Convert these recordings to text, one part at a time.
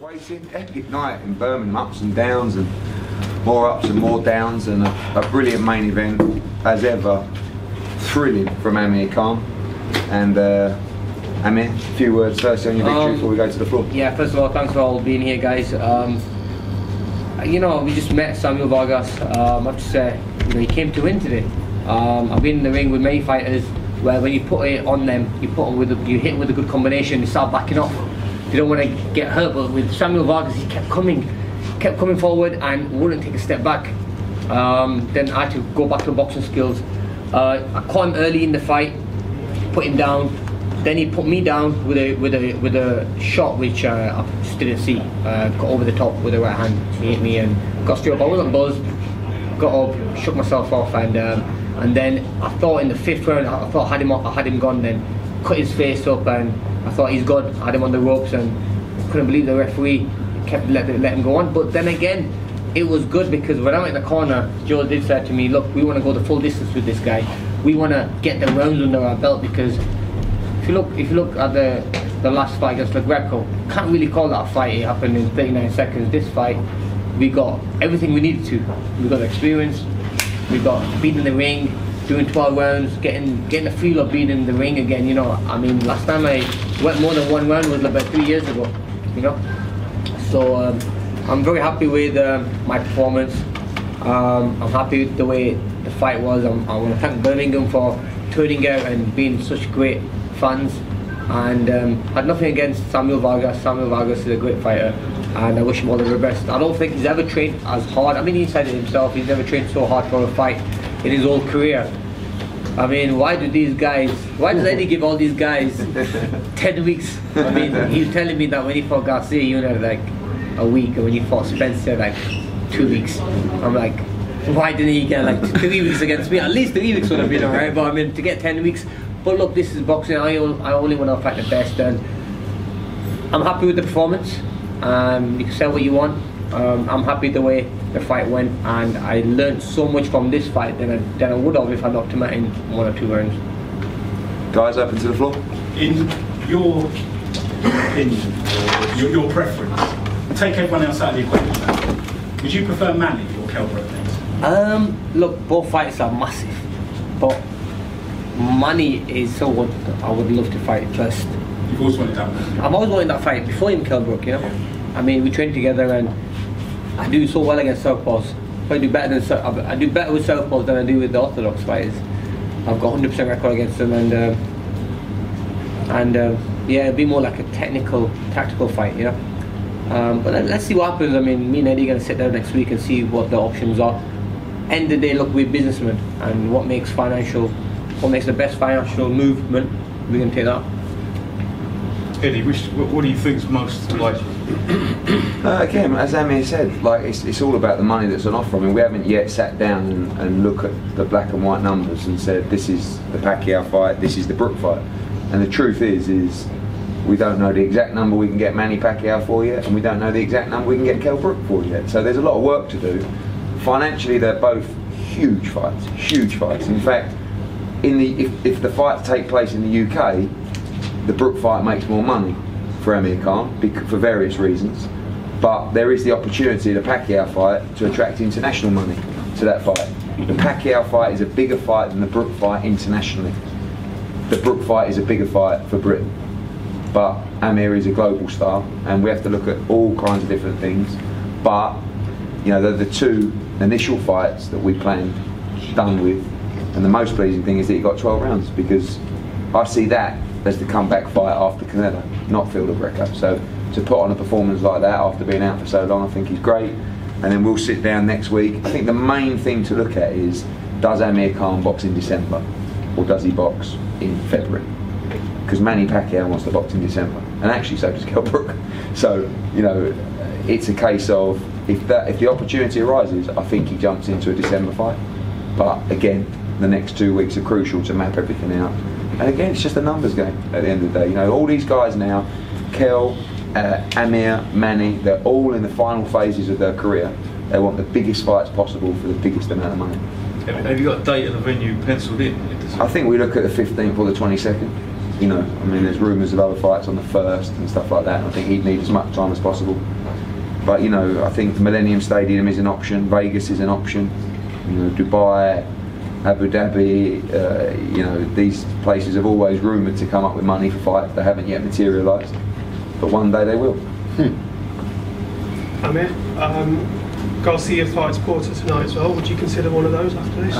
Waiting, epic night in Birmingham, ups and downs and more ups and more downs, and a brilliant main event as ever. Thrilling from Amir Khan. And Amir, a few words first on your victory before we go to the floor. Yeah, first of all, thanks for all being here, guys. You know, we just met Samuel Vargas. I have to say, you know, he came to win today. I've been in the ring with many fighters where when you put it on them, you hit with a good combination, you start backing off. You don't want to get hurt, but with Samuel Vargas, he kept coming forward and wouldn't take a step back. Then I had to go back to boxing skills. I caught him early in the fight, put him down. Then he put me down with a shot which I just didn't see. Got over the top with the right hand. He hit me and got straight up. I wasn't buzzed. Got up, shook myself off, and then I thought in the 5th round, I thought I had him gone. Then cut his face up, and I thought he's gone. I had him on the ropes, and couldn't believe the referee kept let him go on. But then again, it was good because when I went in the corner, Joe did say to me, "Look, we want to go the full distance with this guy. We want to get the rounds under our belt because if you look at the last fight against Greco, can't really call that a fight. It happened in 39 seconds. This fight, we got everything we needed to. We got the experience. We got being in the ring, doing 12 rounds, getting the feel of being in the ring again. You know, I mean, last time I went more than one round was about 3 years ago. You know, so I'm very happy with my performance. I'm happy with the way the fight was. I want to thank Birmingham for turning out and being such great fans. And I had nothing against Samuel Vargas. Samuel Vargas is a great fighter, and I wish him all the best. I don't think he's ever trained as hard. I mean, he said it himself. He's never trained so hard for a fight in his whole career. I mean, why does Eddie give all these guys 10 weeks? I mean, he's telling me that when he fought Garcia, he only had like a week, and when he fought Spencer, like 2 weeks. I'm like, why didn't he get like 3 weeks against me? At least 3 weeks would have been alright, but I mean, to get 10 weeks. But look, this is boxing. I only want to fight the best, and I'm happy with the performance. You can say what you want. I'm happy the way the fight went, and I learned so much from this fight than I would have if I knocked him out in 1 or 2 rounds. Guys, open to the floor. In your opinion, your preference, take everyone else out of the equation. Would you prefer Manny or Kell Brook next? Look, both fights are massive, but Manny is so what I would love to fight first. You've always wanted that one. I've always wanted that fight before him, Kell Brook, you know. I mean, we train together, and I do so well against southpaws. I do better with southpaws than I do with the orthodox fighters. I've got 100% record against them, and yeah, it'd be more like a tactical fight, you know. But let's see what happens. I mean, me and Eddie are going to sit down next week and see what the options are. End of the day, look, we're businessmen, and what makes the best financial movement, we're going to take that. Eddie, what do you think's most likely? Again, as Amir said, like it's all about the money that's on offer. I mean, we haven't yet sat down and look at the black and white numbers and said this is the Pacquiao fight, this is the Brook fight. And the truth is we don't know the exact number we can get Manny Pacquiao for yet, and we don't know the exact number we can get Kell Brook for yet. So there's a lot of work to do. Financially, they're both huge fights, huge fights. In fact, if the fights take place in the UK, the Brook fight makes more money for Amir Khan for various reasons, but there is the opportunity, the Pacquiao fight, to attract international money to that fight. The Pacquiao fight is a bigger fight than the Brook fight internationally. The Brook fight is a bigger fight for Britain, but Amir is a global star, and we have to look at all kinds of different things. But you know, the 2 initial fights that we planned, done with, and the most pleasing thing is that he got 12 rounds, because I see that as the comeback fight after Canelo, not Fielder Greco. So to put on a performance like that after being out for so long, I think he's great. And then we'll sit down next week. I think the main thing to look at is, does Amir Khan box in December, or does he box in February? Because Manny Pacquiao wants to box in December, and actually so does Kell Brook. So you know, it's a case of if the opportunity arises, I think he jumps into a December fight. But again, the next 2 weeks are crucial to map everything out. And again, it's just a numbers game at the end of the day. You know, all these guys now, Kell, Amir, Manny, they're all in the final phases of their career. They want the biggest fights possible for the biggest amount of money. Have you got a date and a venue penciled in? I think we look at the 15th or the 22nd. you know, I mean, there's rumours of other fights on the 1st and stuff like that, and I think he'd need as much time as possible. But, you know, I think Millennium Stadium is an option, Vegas is an option, you know, Dubai, Abu Dhabi, you know, these places have always rumoured to come up with money for fights. They haven't yet materialised, but one day they will. Amir, Garcia fights Porter tonight as well. Would you consider one of those after this?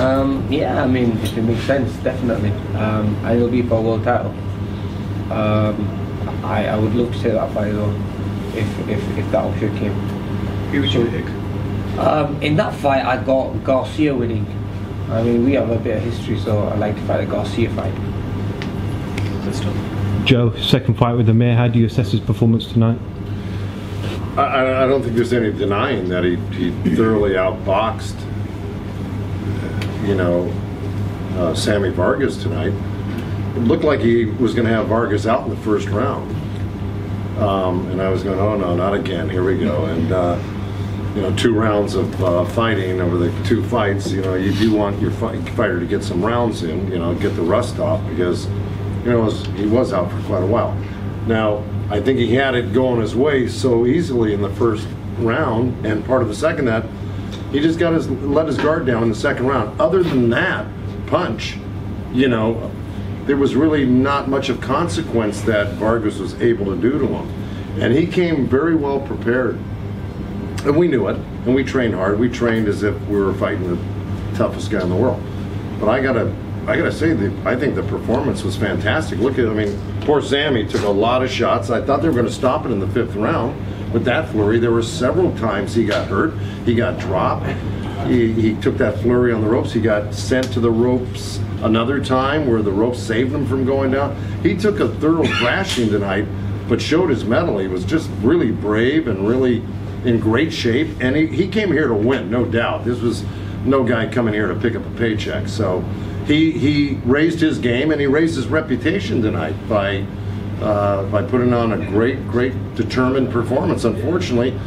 Yeah, I mean, if it makes sense, definitely. And it'll be for a world title. I would love to see that fight as well, if that option came. Who would you pick? In that fight, I got Garcia winning. I mean, we have a bit of history, so I like to fight a Garcia fight. Good stuff. Joe, second fight with Amir. How do you assess his performance tonight? I don't think there's any denying that he thoroughly outboxed, you know, Sammy Vargas tonight. It looked like he was going to have Vargas out in the first round, and I was going, oh no, not again. Here we go. And you know, 2 rounds of fighting over the 2 fights. You know, you do want your fighter to get some rounds in. You know, get the rust off, because you know he was out for quite a while. Now, I think he had it going his way so easily in the first round, and part of the second that he just let his guard down in the second round. Other than that punch, you know, there was really not much of consequence that Vargas was able to do to him, and he came very well prepared, and we knew it, and we trained hard. We trained as if we were fighting the toughest guy in the world. But I gotta say, I think the performance was fantastic. Look at, I mean, poor Sammy took a lot of shots. I thought they were going to stop it in the 5th round with that flurry. There were several times he got hurt. He got dropped. He took that flurry on the ropes. He got sent to the ropes another time where the ropes saved him from going down. He took a thorough thrashing tonight, but showed his mettle. He was just really brave and really in great shape. And he came here to win, no doubt. This was no guy coming here to pick up a paycheck. So he raised his game, and he raised his reputation tonight by putting on a great determined performance. Unfortunately,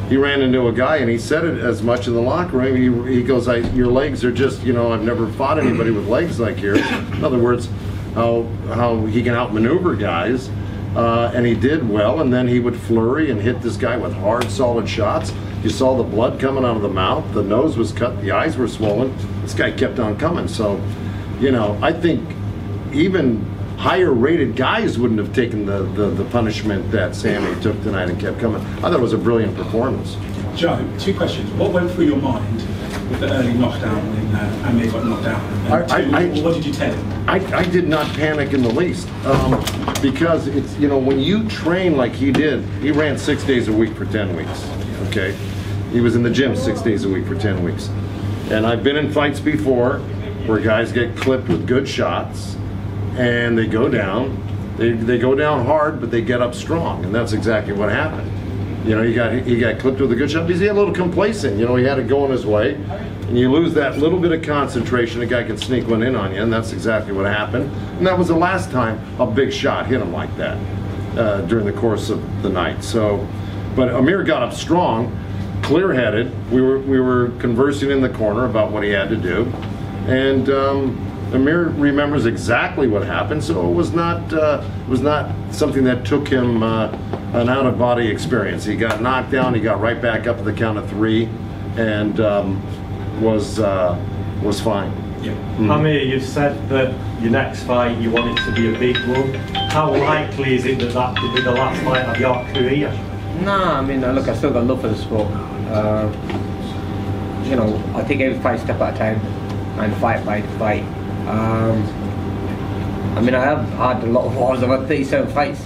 he ran into a guy, and he said it as much in the locker room. He goes, your legs are just, you know, I've never fought anybody with legs like yours. In other words, how he can outmaneuver guys, and he did well. And then he would flurry and hit this guy with hard, solid shots. You saw the blood coming out of the mouth, the nose was cut, the eyes were swollen. This guy kept on coming. So, you know, I think even higher rated guys wouldn't have taken the punishment that Sammy took tonight and kept coming. I thought it was a brilliant performance. Joe, 2 questions. What went through your mind with the early knockdown when Amir got knocked out? And what did you tell him? I did not panic in the least, because it's, you know, when you train like he did, he ran 6 days a week for 10 weeks, okay? He was in the gym 6 days a week for 10 weeks. And I've been in fights before where guys get clipped with good shots, and they go down. They go down hard, but they get up strong, and that's exactly what happened. You know, he got clipped with a good shot because he got a little complacent. You know, he had it going his way, and you lose that little bit of concentration. A guy can sneak one in on you, and that's exactly what happened. And that was the last time a big shot hit him like that during the course of the night. So, but Amir got up strong, clear-headed. We were conversing in the corner about what he had to do, and Amir remembers exactly what happened. So it was not something that took him an out-of-body experience. He got knocked down. He got right back up to the count of 3, and was fine. Yeah. Amir, you've said that your next fight you want it to be a big one. How likely is it that could be the last fight of your career? Nah, I mean, look, I still got love for the sport. You know, I take every fight step at a time and fight. I mean, I have had a lot of wars. I've had 37 fights.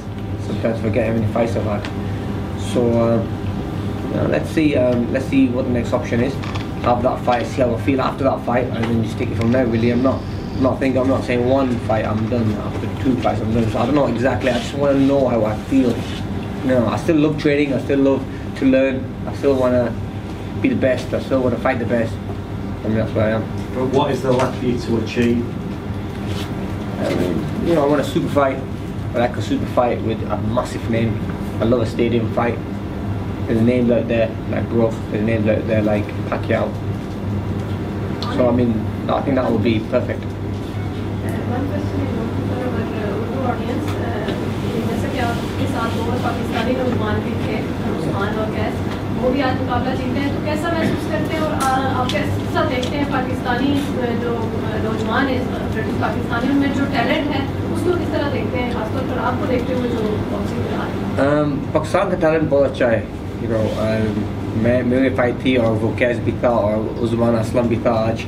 Sometimes forget how many fights I've had. So, you know, let's see what the next option is. Have that fight, see how I feel after that fight, and then just take it from there. Really, I'm not saying 1 fight I'm done. After 2 fights I'm done. So I don't know exactly. I just want to know how I feel. You know, I still love training. I still love to learn. I still want to be the best. I still want to fight the best. I mean, that's where I am. But what is there left for you to achieve? You know, I want a super fight. I like a super fight with a massive name. I love a stadium fight. There's names out there like Brough. There's names out there like Pacquiao. So I mean, I think that would be perfect. One question is also about audience जैसा कि आपके साथ दो पाकिस्तानी नौजवान भी थे, उस्मान और कैस, वो भी आज मुकाबला जीते हैं, तो कैसा महसूस करते हैं और आप कैसा देखते हैं पाकिस्तानी जो नौजवान है ब्रिटिश पाकिस्तानी उनमें जो टैलेंट है उसको किस तरह देखते हैं, खासतौर पर आपको देखते हुए जो बॉक्सिंग में आ रही है? पाकिस्तान का टैलेंट बहुत अच्छा है, मेरी फाइट थी और वो कैस भी था और उस्मान असलम भी था आज।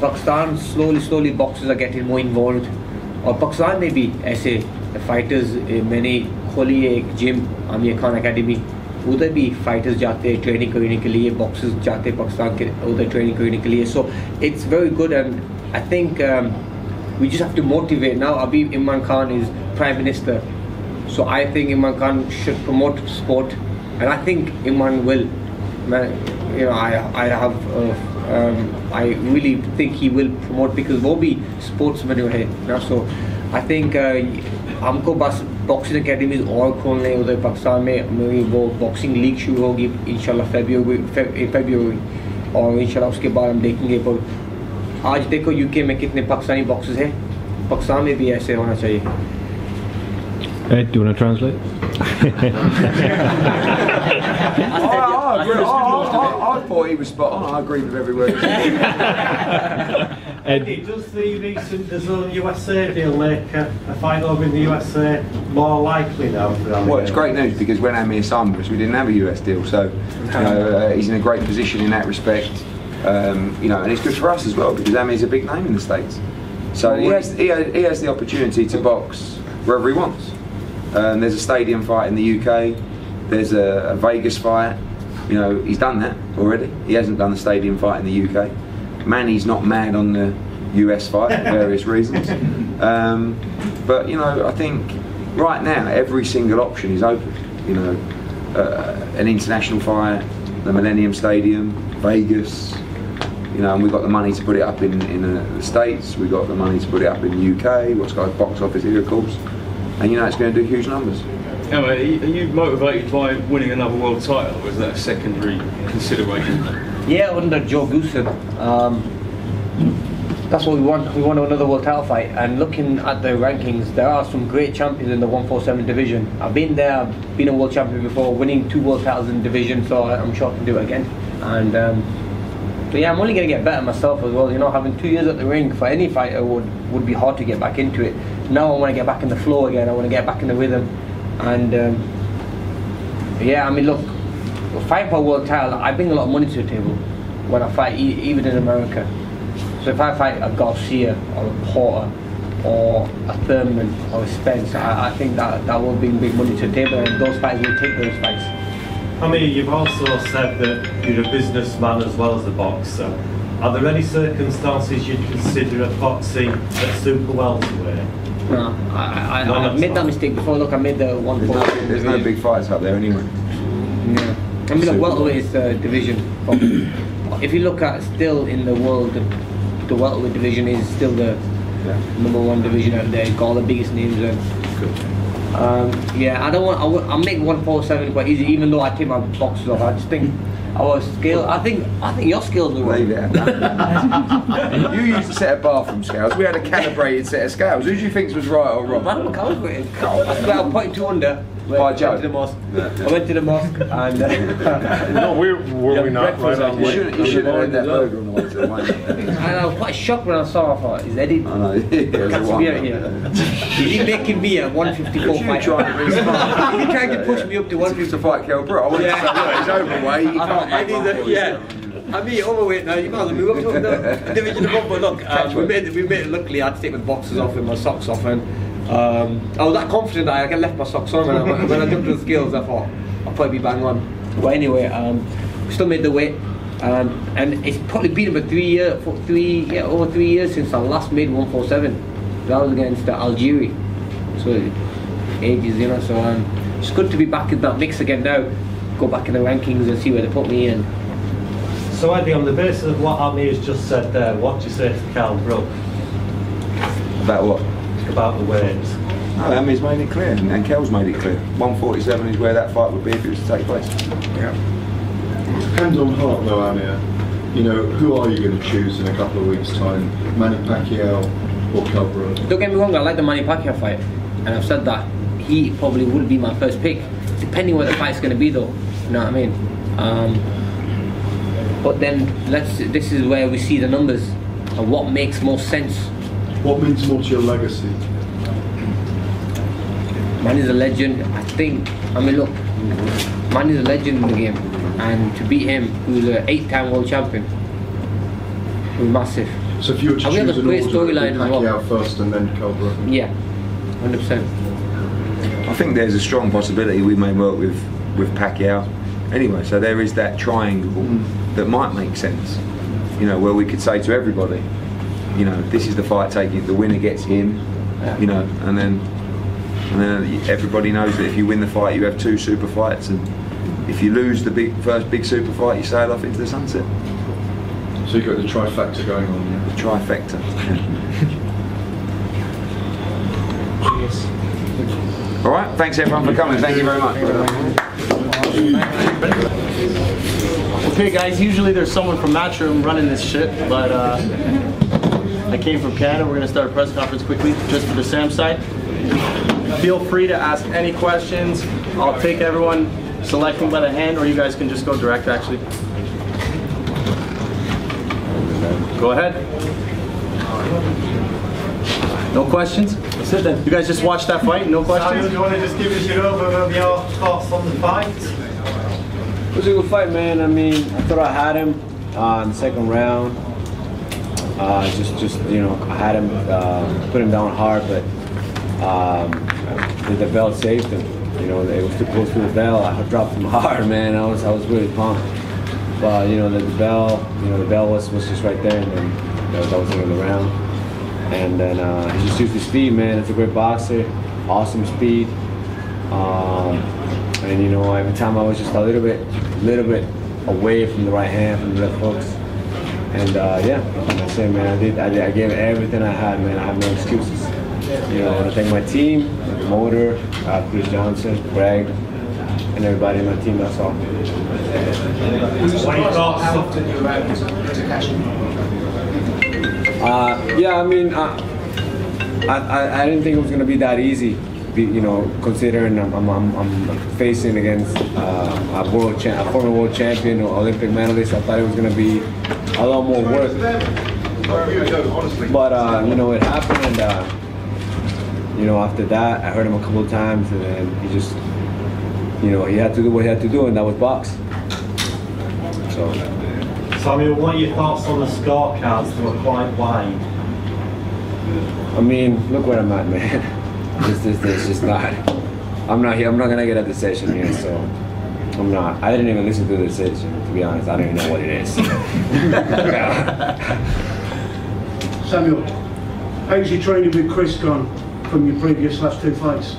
Pakistan slowly boxers are getting more involved और पाकिस्तान में भी ऐसे फाइटर्स, मैंने खोली है एक जिम आमिर खान एकेडमी, उधर भी फाइटर्स जाते हैं ट्रेनिंग करने के लिए, बॉक्सर्स जाते हैं पाकिस्तान के उधर ट्रेनिंग करने के लिए, so it's very good and I think we just have to motivate now. अभी Imran Khan is prime minister, so I think Imran Khan should promote sport, and I think Imran will. I really think he will promote because वो भी sportsman है ना, so I think हमको बस boxing academies और खोलने उधर पाकिस्तान में, मेरी वो बॉक्सिंग लीग शुरू होगी इंशाल्लाह फरवरी और इंशाल्लाह उसके बाद हम देखेंगे। पर आज देखो यूके में कितने पाकिस्तानी बॉक्सर्स हैं, पाकिस्तान में भी ऐसे होना चाहिए। Ed, do you want to translate? I thought he was spot on. I agreed with every word. Eddie, does the recent DAZN USA deal make a fight over in the USA more likely now for Amir? Well, it's great news because when Amir signed with us, we didn't have a US deal, so he's in a great position in that respect. And it's good for us as well because Amir's a big name in the States, so he has the opportunity to box wherever he wants. There's a stadium fight in the UK. There's a Vegas fight. He's done that already. He hasn't done the stadium fight in the UK. Manny's not mad on the US fight for various reasons. But I think right now every single option is open. An international fight, the Millennium Stadium, Vegas. And we've got the money to put it up in the States. We've got the money to put it up in the UK. What's got a box office here, of course. And it's going to do huge numbers. Emma, are you motivated by winning another world title, or is that a secondary consideration? Yeah, under Joe Goosen. That's what we want. We want another world title fight. And looking at the rankings, there are some great champions in the 147 division. I've been there, I've been a world champion before, winning 2 world titles in the division, so I'm sure I can do it again. And but yeah, I'm only going to get better myself as well. Having 2 years at the ring for any fighter would be hard to get back into it. Now I want to get back in the flow again. I want to get back in the rhythm. And look, fight for a world title, I bring a lot of money to the table when I fight, even in America. So if I fight a Garcia or a Porter or a Thurman or a Spence, I think that will bring big money to the table, and those fights will take those fights. Amir, you've also said that you're a businessman as well as a boxer. Are there any circumstances you'd consider at boxing at super welterweight? No, I made that mistake before. Look, I made the 140. There's no big fights up there anyway. Yeah. The welterweight is the division. If you look at still in the world, the welterweight division is still the #1 division out there. It's got all the biggest names there. I don't want. I'll make 147 quite easy, even though I take my boxes off. I just think our scale. I think your scales are right. You used a set of bathroom scales. We had a calibrated set of scales. Who do you think was right or wrong? Man, look, I was waiting. I'm putting 2 under. By Joe. To the mosque. I went to the mosque and. No, were we not right on You should have had that burger on the way to the wine. And I was quite shocked when I saw. I thought, is Eddie? I know. Is he making me a 154 fight? He trying to push me up to 150 to fight Kell Brook. I wanted to say, look, he's overweight. He can't make 140. I mean, overweight now. You might as well move up to the division above. But look, we made it. Luckily, I had to take my boxes off and my socks off, and I was that confident that I left my socks on when I jumped to the scales. I thought I'll probably be bang on. But anyway, we still made the weight, and it's probably been about 3 years, over 3 years since I last made 147. That was against Algeria, so ages, So it's good to be back in that mix again now. Go back in the rankings and see where they put me in. So Eddie, on the basis of what Amir's just said there, what do you say to Kell Brook? About what? About the weights. No, Amir's made it clear, and Kell's made it clear. 147 is where that fight would be if it was to take place. Yeah. Hand on heart though, Amir, who are you going to choose in a couple of weeks' time? Manny Pacquiao or Kell Brook? Don't get me wrong, I like the Manny Pacquiao fight. and I've said that he probably would be my first pick, depending where the fight's going to be though, you know what I mean? But then this is where we see the numbers and what makes more sense. What means more to your legacy? Man is a legend. I mean look, man is a legend in the game, and to beat him, who's an 8-time world champion, was massive. So if you were to and we have choose a an great order, storyline as well. Pacquiao first and then Cobra. Yeah, 100%. I think there's a strong possibility we may work with Pacquiao anyway, so there is that triangle that might make sense, you know, where we could say to everybody, you know, this is the fight, taking the winner gets him, you know, and then everybody knows that if you win the fight you have 2 super fights, and if you lose the first big super fight you sail off into the sunset. So you've got the trifecta going on, yeah? The trifecta. All right, thanks everyone for coming. Thank you very much. Okay guys, usually there's someone from Matchroom running this shit, but I came from Canada. We're gonna start a press conference quickly, just for the Sam side. Feel free to ask any questions. I'll take everyone selecting by the hand, or you guys can just go direct actually. Go ahead. No questions? Sit then. You guys just watched that fight? No questions? Samuel, do you want to just give us your overview of your thoughts on the fight? It was a good fight, man. I mean, I thought I had him in the second round. Just you know, I had him, put him down hard, but the bell saved him. You know, it was too close to the bell. I dropped him hard, man. I was really pumped. But you know, the bell was just right there, and then that was the end of the round. And then he just used his speed, man. It's a great boxer, awesome speed. And you know, every time I was just a little bit away from the right hand, from the left hooks. And yeah, like I said, man, I gave everything I had, man. I have no excuses. You know, I thank my team, my promoter, Chris Johnson, Greg, and everybody in my team. That's all. Yeah, I mean, I didn't think it was gonna be that easy. You know, considering I'm facing against a former world champion or Olympic medalist, I thought it was gonna be a lot more work. But you know, it happened, and you know, after that, I heard him a couple of times, and then he just, you know, he had to do what he had to do, and that was box. So. Samuel, what are your thoughts on the scorecards? They were quite wide. I mean, look where I'm at, man. This just not. I'm not here. I'm not gonna get a decision here, so I'm not. I didn't even listen to the decision, to be honest. I don't even know what it is. Samuel, how's your training with Chris gone from your previous last 2 fights?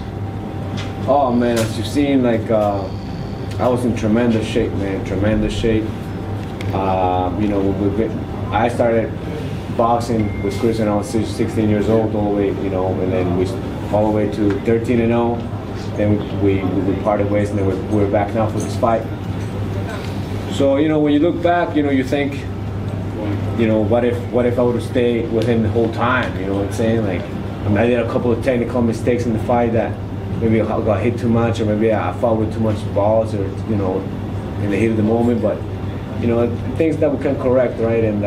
Oh man, as you've seen, like I was in tremendous shape, man. Tremendous shape. You know, I started boxing with Chris when I was 16 years old, all the way, you know, and then we all the way to 13-0. Then we parted ways, and then we're back now for this fight. So you know, when you look back, you know, you think, you know, what if I would have stayed with him the whole time? You know what I'm saying? Like, I mean, I did a couple of technical mistakes in the fight that maybe I got hit too much, or maybe I fought with too much balls, or you know, in the heat of the moment. But you know, things that we can correct, right? And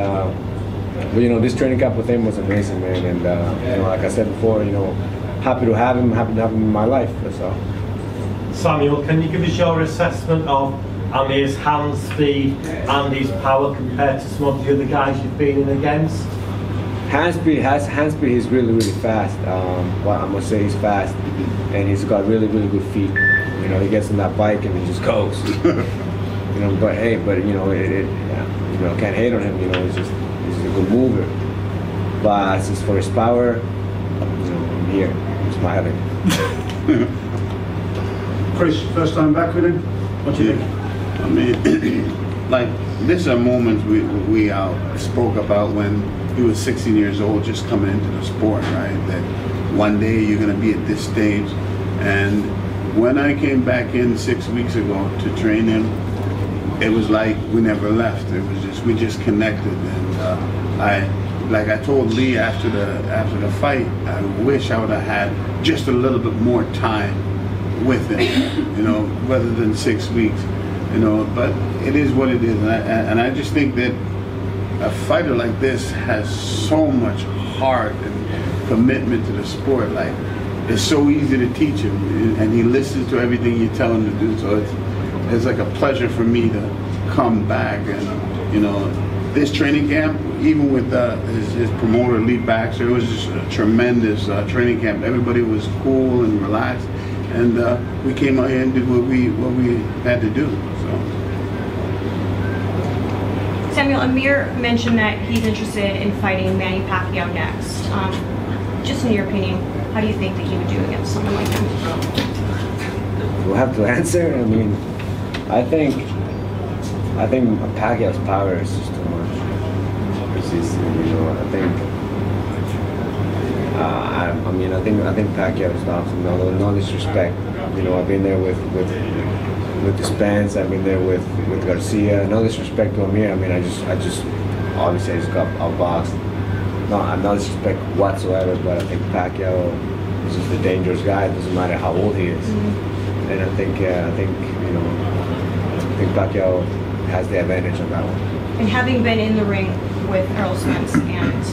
but you know, this training camp with him was amazing, man. And you know, like I said before, you know, happy to have him in my life. That's all. Samuel, can you give us your assessment of Amir's hand speed and his power compared to some of the other guys you've been in against? Hand speed is really fast. Well, I must say he's fast, and he's got really good feet. You know, he gets on that bike and he just goes. You know, but hey, you know, you know, can't hate on him. You know, he's a good mover. But as for his power, you know, I'm here, I'm smiling. Chris, first time back with him. What do you think? I mean, like, this are moments we spoke about when he was 16 years old, just coming into the sport, right? That one day you're going to be at this stage. And when I came back in 6 weeks ago to train him, it was like we never left. It was just, we just connected. And like I told Lee after the fight, I wish I would have had just a little bit more time with him, you know, rather than 6 weeks, you know. But it is what it is, and I just think that a fighter like this has so much heart and commitment to the sport. Like, it's so easy to teach him, and he listens to everything you tell him to do. So it's like a pleasure for me to come back, and you know, this training camp, even with his promoter Lee Baxter, it was just a tremendous training camp. Everybody was cool and relaxed, and we came out here and did what we had to do. So. Samuel, Amir mentioned that he's interested in fighting Manny Pacquiao next. Just in your opinion, how do you think that he would do against someone like him? We'll have to answer. I mean, I think Pacquiao's power is just too much. It's just, you know, I think Pacquiao stops him. No disrespect. You know, I've been there with the Spence. I've been there with Garcia. No disrespect to Amir. I mean, I just obviously I just got outboxed. No disrespect whatsoever, but I think Pacquiao is just a dangerous guy. It doesn't matter how old he is. And I think Pacquiao has the advantage on that one. And having been in the ring with Errol Spence and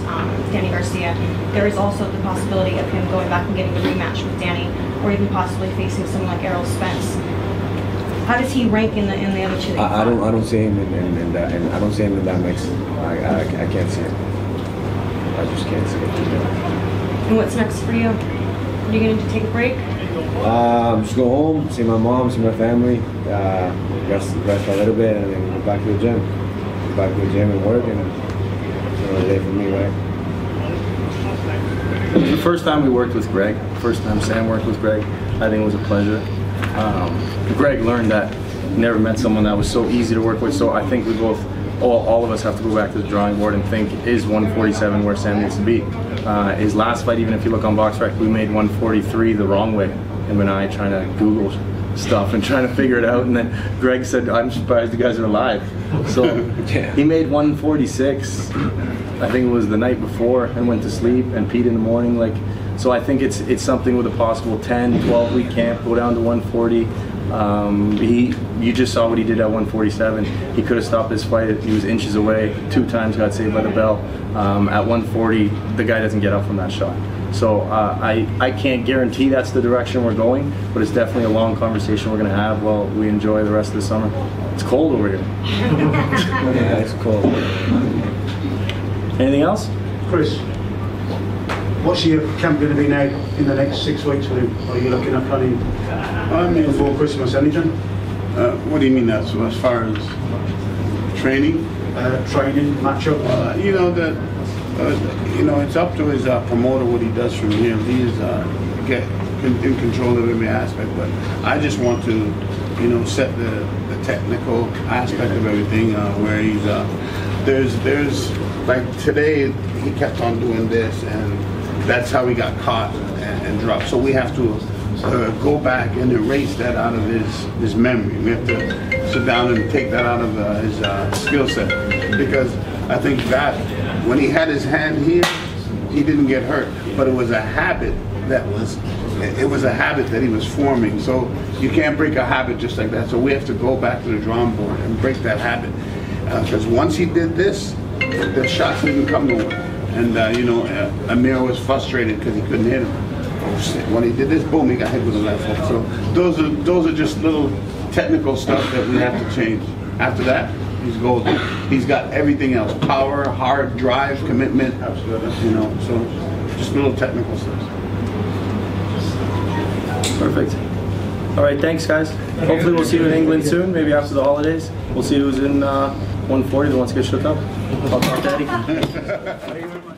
Danny Garcia, there is also the possibility of him going back and getting a rematch with Danny, or even possibly facing someone like Errol Spence. How does he rank in the other two? I don't see him in that, and I don't see him in that mix. I can't see it. I just can't see it. And what's next for you? Are you going to take a break? Just go home, see my mom, see my family, rest a little bit, and then go back to the gym. Go back to the gym and work, and it's another day for me, right? The first time we worked with Greg, first time Sam worked with Greg, I think it was a pleasure. Greg learned that he never met someone that was so easy to work with, so I think we both, all of us have to go back to the drawing board and think, is 147 where Sam needs to be? His last fight, even if you look on BoxRec, we made 143 the wrong way. Him and I trying to Google stuff and trying to figure it out, and then Greg said, I'm surprised you guys are alive. So he made 146, I think it was the night before, and went to sleep, and peed in the morning. Like, so I think it's something with a possible 10, 12 week camp, go down to 140. You just saw what he did at 147. He could have stopped this fight. He was inches away, 2 times got saved by the bell. At 140, the guy doesn't get up from that shot. So I can't guarantee that's the direction we're going, but it's definitely a long conversation we're going to have while we enjoy the rest of the summer. It's cold over here. Yeah, it's cold. Anything else? Chris, what's your camp going to be now in the next 6 weeks with him? Are you looking at planning before Christmas, anything? What do you mean that? So as far as training? Training, matchup? You know, it's up to his promoter what he does from here. He is get in control of every aspect, but I just want to, you know, set the technical aspect of everything where he's there's like today he kept on doing this, and that's how he got caught and dropped. So we have to go back and erase that out of his memory. We have to sit down and take that out of his skill set, because I think that when he had his hand here, he didn't get hurt, but it was a habit that he was forming. So you can't break a habit just like that. So we have to go back to the drawing board and break that habit, because once he did this, the shots didn't come nowhere. And you know, Amir was frustrated because he couldn't hit him. When he did this, boom, he got hit with a left hook. So those are just little technical stuff that we have to change. After that, he's golden. He's got everything else: power, heart, drive, commitment. You know, so just little technical stuff. Perfect. All right, thanks, guys. Hopefully we'll see you in England soon, maybe after the holidays. We'll see who's in 140 that wants to get shook up. I'll talk to Eddie.